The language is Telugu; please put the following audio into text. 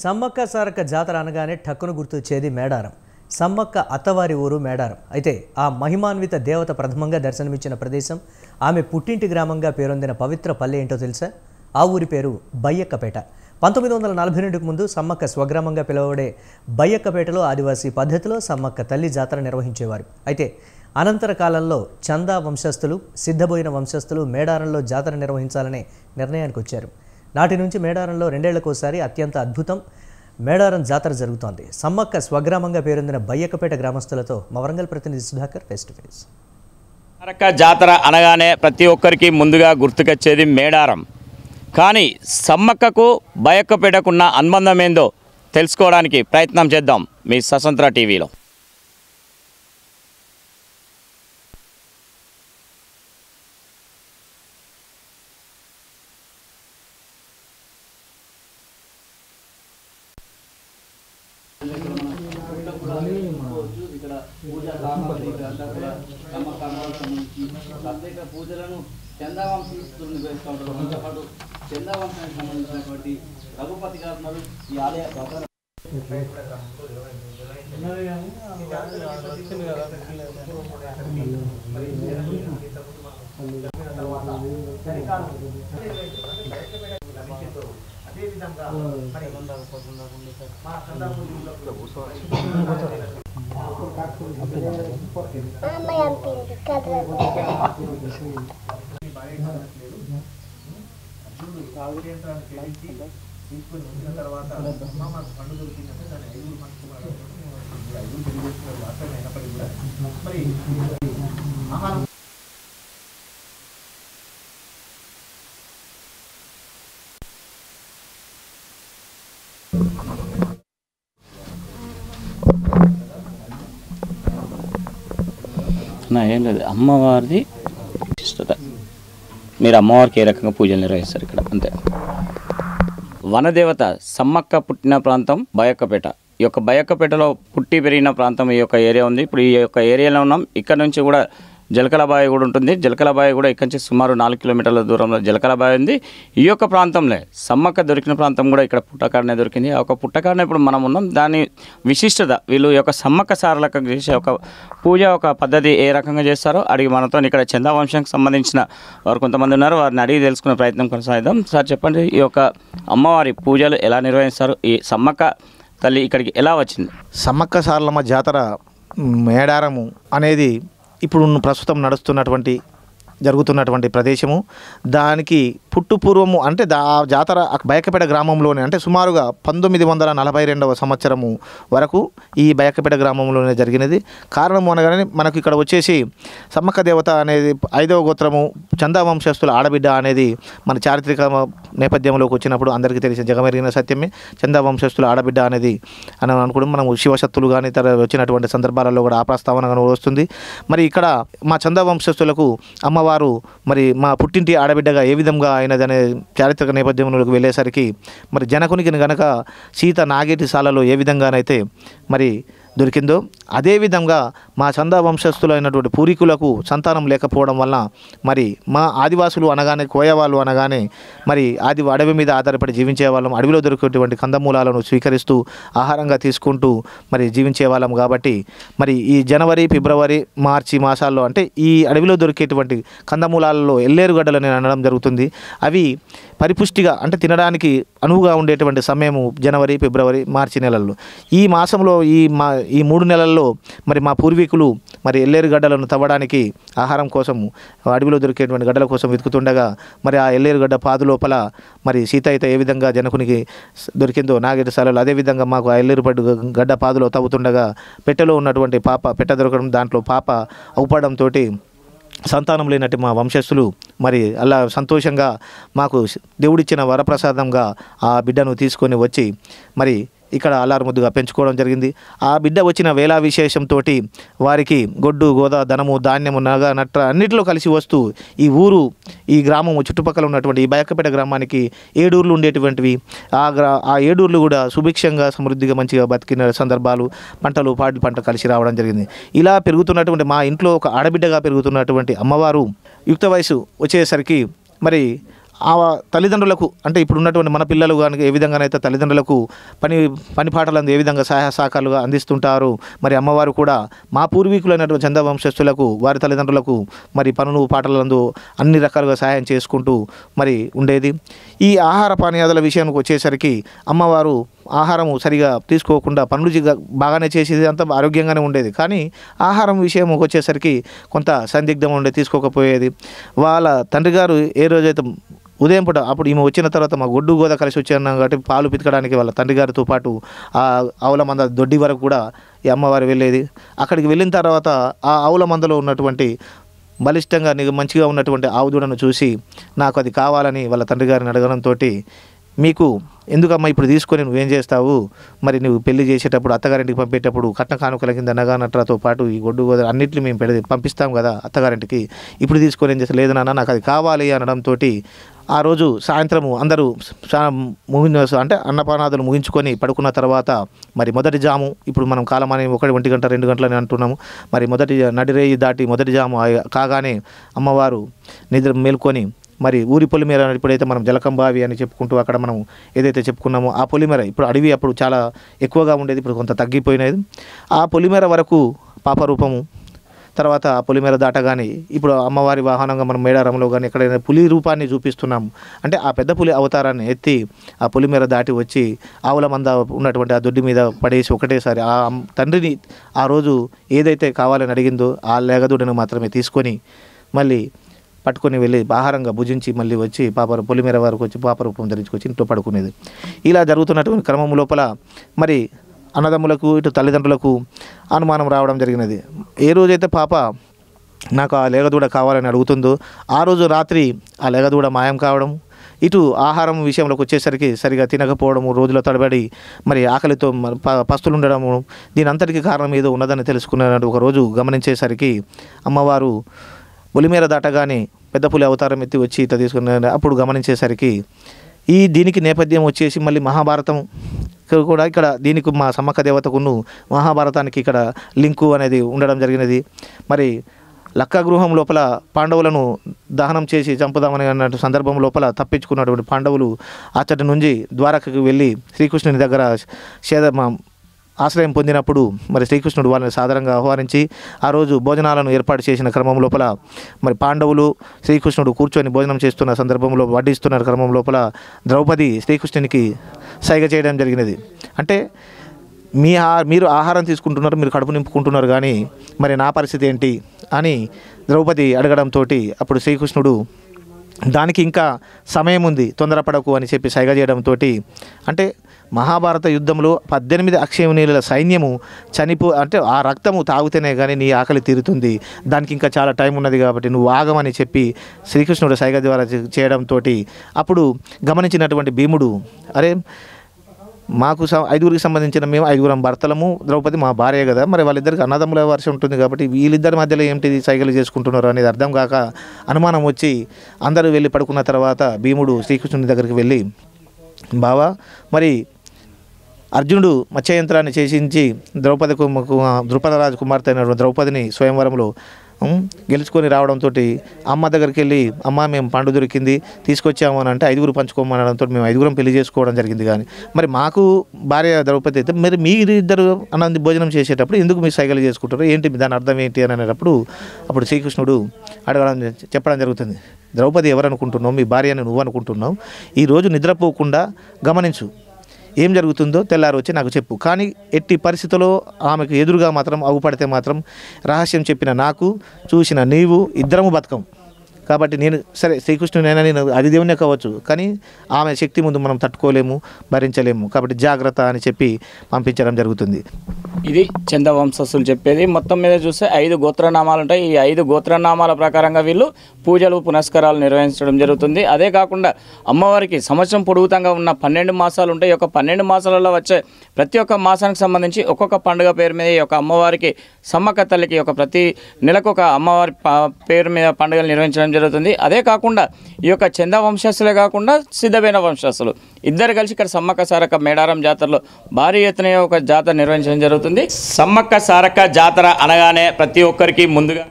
సమ్మక్క సారక్క జాతర అనగానే ఠక్కును గుర్తొచ్చేది మేడారం. సమ్మక్క అత్తవారి ఊరు మేడారం. అయితే ఆ మహిమాన్విత దేవత ప్రథమంగా దర్శనమిచ్చిన ప్రదేశం, ఆమె పుట్టింటి గ్రామంగా పేరొందిన పవిత్ర పల్లె ఏంటో తెలుసా? ఆ ఊరి పేరు బయ్యక్కపేట. 1942కు ముందు సమ్మక్క స్వగ్రామంగా పిలువబడే బయ్యక్కపేటలో ఆదివాసీ పద్ధతిలో సమ్మక్క తల్లి జాతర నిర్వహించేవారు. అయితే అనంతర కాలంలో చందా వంశస్థులు, సిద్ధబోయిన వంశస్థులు మేడారంలో జాతర నిర్వహించాలనే నిర్ణయానికి వచ్చారు. నాటి నుంచి మేడారంలో 2 ఏళ్లకోసారి అత్యంత అద్భుతం మేడారం జాతర జరుగుతోంది. సమ్మక్క స్వగ్రామంగా పేరొందిన బయ్యక్కపేట గ్రామస్తులతో మా వరంగల్ ప్రతినిధి Sudhakar face to face. Sammakka జాతర అనగానే ప్రతి ఒక్కరికి ముందుగా గుర్తుకొచ్చేది మేడారం. కానీ సమ్మక్కకు బయ్యక్కపేటకున్న అనుబంధం ఏందో తెలుసుకోవడానికి ప్రయత్నం చేద్దాం మీ స్వతంత్ర టీవీలో. ఇక్కడ పూజా సామాగ్రి ప్రత్యేక పూజలను చందావంశీస్తులు నిర్వహిస్తూ ఉంటారు. మనతో పాటు చందావంశానికి సంబంధించినటువంటి రఘుపతి గారు ఉన్నారు. ఈ ఆలయ అదేవిధంగా తీసుకొని వచ్చిన తర్వాత మాకు పండు దొరికిందంటే దాన్ని 5 మనసు 5 తెలియజేస్తున్నారు. అసలు అయినప్పటికీ కూడా మరి ఆహారం ఏం లేదు, అమ్మవారిది ఇష్టత. మీరు అమ్మవారికి ఏ రకంగా పూజలు నిర్వహిస్తారు ఇక్కడ అంతే. వనదేవత సమ్మక్క పుట్టిన ప్రాంతం బయ్యక్కపేట. ఈ యొక్క బయ్యక్కపేటలో పుట్టి పెరిగిన ప్రాంతం ఈ యొక్క ఏరియా ఉంది. ఇప్పుడు ఈ యొక్క ఏరియాలో ఉన్నాం. ఇక్కడ నుంచి కూడా జలకలబాయి కూడా ఉంటుంది. జలకలబాయి కూడా ఇక్కడ నుంచి సుమారు 4 కిలోమీటర్ల దూరంలో జలకలబాయి ఉంది. ఈ యొక్క ప్రాంతంలో సమ్మక్క దొరికిన ప్రాంతం కూడా ఇక్కడ పుట్టకాడనే దొరికింది. ఆ ఒక పుట్టకాడనే ఇప్పుడు మనం ఉన్నాం. దాని విశిష్టత, వీళ్ళు ఈ యొక్క సమ్మక్క సారలకు చేసే ఒక పూజ, ఒక పద్ధతి ఏ రకంగా చేస్తారో అడిగి మనతో ఇక్కడ చందా వంశానికి సంబంధించిన వారు కొంతమంది ఉన్నారు. వారిని అడిగి తెలుసుకునే ప్రయత్నం కొనసాగిద్దాం. సార్ చెప్పండి, ఈ యొక్క అమ్మవారి పూజలు ఎలా నిర్వహిస్తారు? ఈ సమ్మక్క తల్లి ఇక్కడికి ఎలా వచ్చింది? సమ్మక్క సారలమ్మ జాతర మేడారము అనేది ఇప్పుడు ప్రస్తుతం జరుగుతున్నటువంటి ప్రదేశము. దానికి పుట్టుపూర్వము అంటే ఆ జాతర బయ్యక్కపేట గ్రామంలోనే, అంటే సుమారుగా 1942వ సంవత్సరము వరకు ఈ బయ్యక్కపేట గ్రామంలోనే జరిగినది. కారణము అనగానే మనకు ఇక్కడ వచ్చేసి సమ్మక్క దేవత అనేది 5వ గోత్రము చందా వంశస్థుల ఆడబిడ్డ అనేది మన చారిత్రక నేపథ్యంలోకి వచ్చినప్పుడు అందరికీ తెలిసిన జగమెరిగిన సత్యమే. చందా వంశస్థుల ఆడబిడ్డ అనేది అని అనుకోవడం మనము శివశక్తులు కానీ ఇతర వచ్చినటువంటి సందర్భాలలో కూడా ఆ ప్రస్తావన వస్తుంది. మరి ఇక్కడ మా చందా వంశస్థులకు అమ్మవారు మరి మా పుట్టింటి ఆడబిడ్డగా ఏ విధంగా అయినదనే చారిత్రక నేపథ్యంలోకి వెళ్ళేసరికి మరి జనకునికి గనక సీత నాగేటి సాలలో ఏ విధంగానైతే మరి దొరికిందో అదేవిధంగా మా చందా వంశస్థులైనటువంటి పూర్వీకులకు సంతానం లేకపోవడం వలన మరి మా ఆదివాసులు అనగానే, కోయవాళ్ళు అనగానే మరి అడవి మీద ఆధారపడి జీవించే వాళ్ళం. అడవిలో దొరికేటువంటి కందమూలాలను స్వీకరిస్తూ ఆహారంగా తీసుకుంటూ మరి జీవించే వాళ్ళం. కాబట్టి మరి ఈ జనవరి, ఫిబ్రవరి, మార్చి మాసాల్లో అంటే ఈ అడవిలో దొరికేటువంటి కందమూలాలలో ఎల్లేరుగడ్డలని అనడం జరుగుతుంది. అవి పరిపుష్టిగా అంటే తినడానికి అనువుగా ఉండేటువంటి సమయము జనవరి, ఫిబ్రవరి, మార్చి నెలల్లో. ఈ మాసంలో ఈ 3 నెలల్లో మరి మా పూర్వీకులు మరి ఎల్లేరు గడ్డలను తవ్వడానికి ఆహారం కోసం అడవిలో దొరికేటువంటి గడ్డల కోసం వెతుకుతుండగా మరి ఆ ఎల్లేరుగడ్డ పాదు లోపల మరి సీత అయితే ఏ విధంగా జనకునికి దొరికిందో నాగేటి సాలలో, అదేవిధంగా మాకు ఆ ఎల్లేరుపడ్డు గడ్డ పాదులో తవ్వుతుండగా పెట్టెలో ఉన్నటువంటి పెట్ట దొరకడం, దాంట్లో పాప అవుపడంతో సంతానం లేనట్టు మా వంశస్థులు మరి అలా సంతోషంగా మాకు దేవుడిచ్చిన వరప్రసాదంగా ఆ బిడ్డను తీసుకొని వచ్చి మరి ఇక్కడ అల్లారు ముద్దుగా పెంచుకోవడం జరిగింది. ఆ బిడ్డ వచ్చిన వేళా విశేషంతో వారికి గొడ్డు, గోద, ధనము, ధాన్యము, నగ, నట్ర అన్నిటిలో కలిసి వస్తూ ఈ గ్రామము చుట్టుపక్కల ఉన్నటువంటి ఈ బయ్యక్కపేట గ్రామానికి 7 ఊర్లు ఉండేటువంటివి. ఆ 7 ఊర్లు కూడా సుభిక్షంగా, సమృద్ధిగా, మంచిగా బతికిన సందర్భాలు, పంట కలిసి రావడం జరిగింది. ఇలా పెరుగుతున్నటువంటి మా ఇంట్లో ఒక ఆడబిడ్డగా పెరుగుతున్నటువంటి అమ్మవారు యుక్త వయసు వచ్చేసరికి మరి ఆ తల్లిదండ్రులకు అంటే ఇప్పుడు ఉన్నటువంటి మన పిల్లలు కానీ ఏ విధంగానైతే తల్లిదండ్రులకు పని పాటలందు ఏ విధంగా సహాయ సహకారాలుగా అందిస్తుంటారు, మరి అమ్మవారు కూడా మా పూర్వీకులైనటువంటి చందవంశస్థులకు వారి తల్లిదండ్రులకు మరి పనులు పాటలందు అన్ని రకాలుగా సహాయం చేసుకుంటూ మరి ఉండేది. ఈ ఆహార పానీయాదుల విషయానికి వచ్చేసరికి అమ్మవారు ఆహారము సరిగా తీసుకోకుండా పనులు బాగానే చేసేది, అంత ఆరోగ్యంగానే ఉండేది. కానీ ఆహారం విషయం వచ్చేసరికి కొంత సందిగ్ధం ఉండేది, తీసుకోకపోయేది. వాళ్ళ తండ్రి గారు ఏ రోజైతే ఉదయం పూట అప్పుడు ఈమె వచ్చిన తర్వాత మా గొడ్డు గోద కలిసి వచ్చాను కాబట్టి పాలు పితకడానికి వాళ్ళ తండ్రి గారితో పాటు ఆ ఆవుల మంద దొడ్డి వరకు కూడా ఈ అమ్మవారు వెళ్ళేది. అక్కడికి వెళ్ళిన తర్వాత ఆ ఆవుల మందలో ఉన్నటువంటి బలిష్టంగా మంచిగా ఉన్నటువంటి ఆవు దూడను చూసి నాకు అది కావాలని వాళ్ళ తండ్రి గారిని అడగడంతో, మీకు ఎందుకమ్మా ఇప్పుడు తీసుకొని నువ్వేం చేస్తావు, మరి నువ్వు పెళ్లి చేసేటప్పుడు అత్తగారింటికి పంపేటప్పుడు కట్న కానుకల కింద నగా నట్రతో పాటు ఈ గొడ్డు గోద అన్నింటినీ మేము పంపిస్తాం కదా అత్తగారింటికి, ఇప్పుడు తీసుకొని ఏం చేస్తా, లేదు నాన్న నాకు అది కావాలి అనడంతో ఆ రోజు సాయంత్రము అందరూ అంటే అన్నపానాదులు ముగించుకొని పడుకున్న తర్వాత మరి మొదటి జాము, ఇప్పుడు మనం కాలమని 1 గంట 2 గంటలని అంటున్నాము, మరి నడిరేయి దాటి మొదటి జాము కాగానే అమ్మవారు నిద్ర మేల్కొని మరి ఊరి పొలిమేర ఇప్పుడైతే మనం జలకంబావి అని చెప్పుకుంటూ అక్కడ మనం ఏదైతే చెప్పుకున్నామో ఆ పొలిమేర, ఇప్పుడు అడవి అప్పుడు చాలా ఎక్కువగా ఉండేది, ఇప్పుడు కొంత తగ్గిపోయినది. ఆ పొలిమేర వరకు పాపరూపము, తర్వాత ఆ పొలిమేర దాటగానే ఇప్పుడు అమ్మవారి వాహనంగా మనం మేడారంలో కానీ ఎక్కడైనా పులి రూపాన్ని చూపిస్తున్నాము అంటే ఆ పెద్ద పులి అవతారాన్ని ఎత్తి ఆ పొలిమేర దాటి వచ్చి ఆవుల మంద ఉన్నటువంటి ఆ దొడ్డి మీద పడేసి ఒకటేసారి ఆ తండ్రిని ఆ రోజు ఏదైతే కావాలని అడిగిందో ఆ లేగదూడను మాత్రమే తీసుకొని మళ్ళీ పట్టుకొని వెళ్ళి ఆహారంగా భుజించి మళ్ళీ వచ్చి పొలిమేర వరకు వచ్చి పాపరూపం ధరించుకొచ్చి ఇంట్లో పడుకునేది. ఇలా జరుగుతున్నటువంటి క్రమం లోపల మరి అన్నదమ్ములకు ఇటు తల్లిదండ్రులకు అనుమానం రావడం జరిగినది. ఏ రోజైతే పాప నాకు ఆ లేగదూడ కావాలని అడుగుతుందో ఆ రోజు రాత్రి ఆ లేగదూడ మాయం కావడం, ఇటు ఆహారం విషయంలోకి వచ్చేసరికి సరిగా తినకపోవడము, రోజుల తడబడి మరి ఆకలితో పస్తులు ఉండడము, దీని అంతటికి కారణం ఏదో ఉన్నదని తెలుసుకున్నట్టు ఒకరోజు గమనించేసరికి అమ్మవారు పొలిమేర దాటగానే పెద్ద పులి అవతారం ఎత్తి వచ్చి ఇట్లా తీసుకున్న అప్పుడు గమనించేసరికి దీనికి నేపథ్యం వచ్చేసి మళ్ళీ మహాభారతం కూడా ఇక్కడ దీనికి మా సమ్మక్క దేవతకును మహాభారతానికి ఇక్కడ లింకు అనేది ఉండడం జరిగినది. మరి లక్క గృహం లోపల పాండవులను దహనం చేసి చంపుదామని అన్న సందర్భం లోపల తప్పించుకున్నటువంటి పాండవులు అచ్చటి నుంచి ద్వారకకు వెళ్ళి శ్రీకృష్ణుని దగ్గర ఆశ్రయం పొందినప్పుడు మరి శ్రీకృష్ణుడు వాళ్ళని సాదరంగా ఆహ్వానించి ఆ రోజు భోజనాలను ఏర్పాటు చేసిన క్రమం లోపల మరి పాండవులు శ్రీకృష్ణుడు కూర్చొని భోజనం చేస్తున్న సందర్భంలో వడ్డిస్తున్న క్రమం లోపల ద్రౌపది శ్రీకృష్ణునికి సైగ చేయడం జరిగినది. అంటే మీరు ఆహారం తీసుకుంటున్నారు, మీరు కడుపు నింపుకుంటున్నారు, కానీ మరి నా పరిస్థితి ఏంటి అని ద్రౌపది అడగడంతో అప్పుడు శ్రీకృష్ణుడు దానికి ఇంకా సమయం ఉంది, తొందరపడకు అని చెప్పి సైగ చేయడంతో అంటే మహాభారత యుద్ధంలో 18 అక్షయమునీల సైన్యము అంటే ఆ రక్తము తాగితేనే కానీ నీ ఆకలి తీరుతుంది, దానికి ఇంకా చాలా టైం ఉన్నది కాబట్టి నువ్వు ఆగమని చెప్పి శ్రీకృష్ణుడు సైగ ద్వారా చేయడంతో అప్పుడు గమనించినటువంటి భీముడు, అరే మాకు 5గురికి సంబంధించిన మేము 5గురం భర్తలము, ద్రౌపది మా భార్య కదా, మరి వాళ్ళిద్దరికి అన్నదమ్ముల వర్షం ఉంటుంది కాబట్టి వీళ్ళిద్దరి మధ్యలో ఏమిటి సైగలు చేసుకుంటున్నారు అనేది అర్థం కాక అనుమానం వచ్చి అందరూ వెళ్ళి పడుకున్న తర్వాత భీముడు శ్రీకృష్ణుని దగ్గరికి వెళ్ళి, బావా మరి అర్జునుడు మత్స్యయంత్రాన్ని చేసించి ద్రుపదరాజు కుమార్తె అయిన ద్రౌపదిని స్వయంవరంలో గెలుచుకొని రావడంతో అమ్మ దగ్గరికి వెళ్ళి, అమ్మ మేము పండు దొరికింది తీసుకొచ్చాము అని అంటే 5గురు పంచుకోమనడంతో మేము 5గురం పెళ్లి చేసుకోవడం జరిగింది. కానీ మరి మాకు భార్య ద్రౌపది అయితే మరి మీరిద్దరు అన్నది భోజనం చేసేటప్పుడు ఎందుకు మీరు సైగలు చేసుకుంటారు, ఏంటి దాని అర్థం ఏంటి అని అనేటప్పుడు అప్పుడు శ్రీకృష్ణుడు చెప్పడం జరుగుతుంది, ద్రౌపది ఎవరు అనుకుంటున్నావు, మీ భార్యని నువ్వు అనుకుంటున్నావు, ఈరోజు నిద్రపోకుండా గమనించు, ఏం జరుగుతుందో తెల్లారి వచ్చి నాకు చెప్పు, కానీ ఎట్టి పరిస్థితుల్లో ఆమెకు ఎదురుగా మాత్రం అగుపడితే మాత్రం రహస్యం చెప్పిన నాకు చూసిన నీవు ఇద్దరము బతకం. కాబట్టి నేను సరే శ్రీకృష్ణునైనా నేను అది దేవునే కావచ్చు, కానీ ఆమె శక్తి ముందు మనం తట్టుకోలేము, భరించలేము, కాబట్టి జాగ్రత్త అని చెప్పి పంపించడం జరుగుతుంది. ఇది చందవంశస్థులు చెప్పేది. మొత్తం మీద చూస్తే 5 గోత్రనామాలు ఉంటాయి. ఈ 5 గోత్రనామాల ప్రకారంగా వీళ్ళు పూజలు పునస్కారాలు నిర్వహించడం జరుగుతుంది. అదే కాకుండా అమ్మవారికి సంవత్సరం పొడుగుతంగా ఉన్న 12 మాసాలు ఉంటాయి. ఈ యొక్క 12 మాసాలలో వచ్చే ప్రతి ఒక్క మాసానికి సంబంధించి ఒక్కొక్క పండుగ పేరు మీద ఈ యొక్క అమ్మవారికి సమ్మక్క తల్లికి ఒక ప్రతి నెలకు ఒక అమ్మవారి పేరు మీద పండుగలు నిర్వహించడం జరుగుతుంది. అదే కాకుండా ఈ యొక్క చంద వంశస్థులే కాకుండా సిద్ధబేన వంశస్థులు ఇద్దరు కలిసి ఇక్కడ సమ్మక్క సారక్క మేడారం జాతరలో భారీ ఎత్తున ఒక జాతర నిర్వహించడం జరుగుతుంది. సమ్మక్క సారక్క జాతర అనగానే ప్రతి ఒక్కరికి ముందుగా